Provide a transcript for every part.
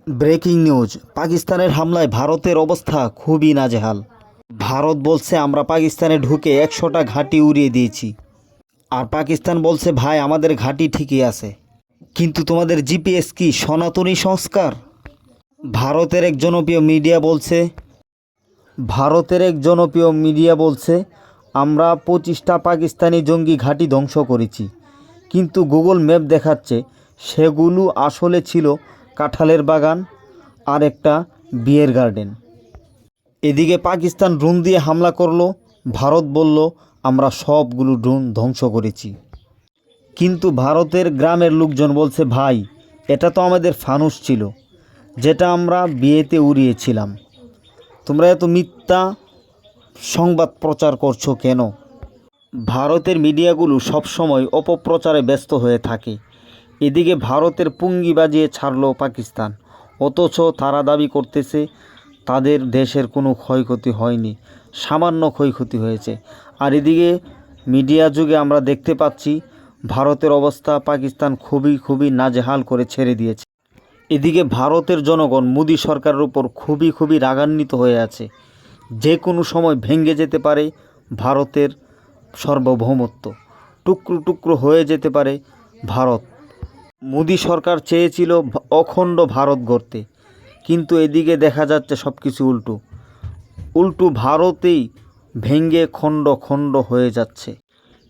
Breaking news, পাকিস্তানের হামলায় ভারতের অবস্থা খুবই নাজেহাল। ভারত বলছে আমরা পাকিস্তানে ঢুকে 100টা ঘাঁটি উড়িয়ে দিয়েছি, আর পাকিস্তান বলছে ভাই আমাদের ঘাঁটি ঠিকই আছে, কিন্তু তোমাদের জিপিএস কি সনাতনী সংস্কার? ভারতের এক জনপ্রিয় মিডিয়া বলছে আমরা 25টা পাকিস্তানি জঙ্গি ঘাঁটি ধ্বংস করেছি, কিন্তু গুগল ম্যাপ দেখাচ্ছে সেগুলো আসলে ছিল কাঁঠালের বাগান আর একটা বিয়ের গার্ডেন। এদিকে পাকিস্তান ড্রোন দিয়ে হামলা করলো, ভারত বলল আমরা সবগুলো ড্রোন ধ্বংস করেছি। কিন্তু ভারতের গ্রামের লোকজন বলছে ভাই এটা তো আমাদের ফানুস ছিল, যেটা আমরা বিয়েতে উড়িয়েছিলাম। তোমরা এত মিথ্যা সংবাদ প্রচার করছো কেন? ভারতের মিডিয়াগুলো সবসময় অপপ্রচারে ব্যস্ত হয়ে থাকে। এদিকে ভারতের পুঙ্গি বাজিয়ে ছাড়লো পাকিস্তান, অথচ তারা দাবি করতেছে তাদের দেশের কোনো ক্ষয়ক্ষতি হয়নি, সামান্য ক্ষয়ক্ষতি হয়েছে। আর এদিকে মিডিয়া যুগে আমরা দেখতে পাচ্ছি ভারতের অবস্থা পাকিস্তান খুবই নাজেহাল করে ছেড়ে দিয়েছে। এদিকে ভারতের জনগণ মোদি সরকারের উপর খুবই রাগান্বিত হয়ে আছে। যে কোনো সময় ভেঙে যেতে পারে ভারতের সার্বভৌমত্ব, টুকরো টুকরো হয়ে যেতে পারে ভারত। মোদি সরকার চেয়েছিল অখণ্ড ভারত গড়তে, কিন্তু এদিকে দেখা যাচ্ছে সব কিছু উল্টো ভারতেই ভেঙে খণ্ড খণ্ড হয়ে যাচ্ছে।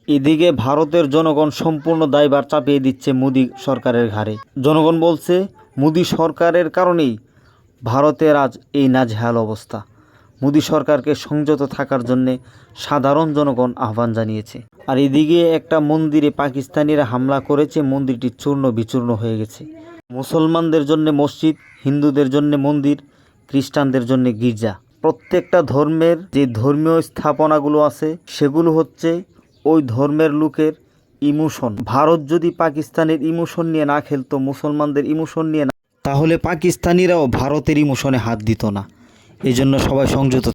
এদিকে ভারতের জনগণ সম্পূর্ণ দায়ভার চাপিয়ে দিচ্ছে মোদি সরকারের ঘাড়ে। জনগণ বলছে মোদি সরকারের কারণেই ভারতের আজ এই নাজেহাল অবস্থা। মোদি সরকারকে সংযত থাকার জন্যে সাধারণ জনগণ আহ্বান জানিয়েছে। আর এদিকে একটা মন্দিরে পাকিস্তানিরা হামলা করেছে, মন্দিরটি চূর্ণ বিচূর্ণ হয়ে গেছে। মুসলমানদের জন্য মসজিদ, হিন্দুদের জন্য মন্দির, খ্রিস্টানদের জন্য গির্জা। প্রত্যেকটা ধর্মের যে ধর্মীয় স্থাপনাগুলো আছে সেগুলো হচ্ছে ওই ধর্মের লোকের ইমোশন। ভারত যদি পাকিস্তানের ইমোশন নিয়ে না খেলতো, মুসলমানদের ইমোশন নিয়ে না, তাহলে পাকিস্তানিরাও ভারতের ইমোশনে হাত দিত না। এই জন্য সবাই সংযত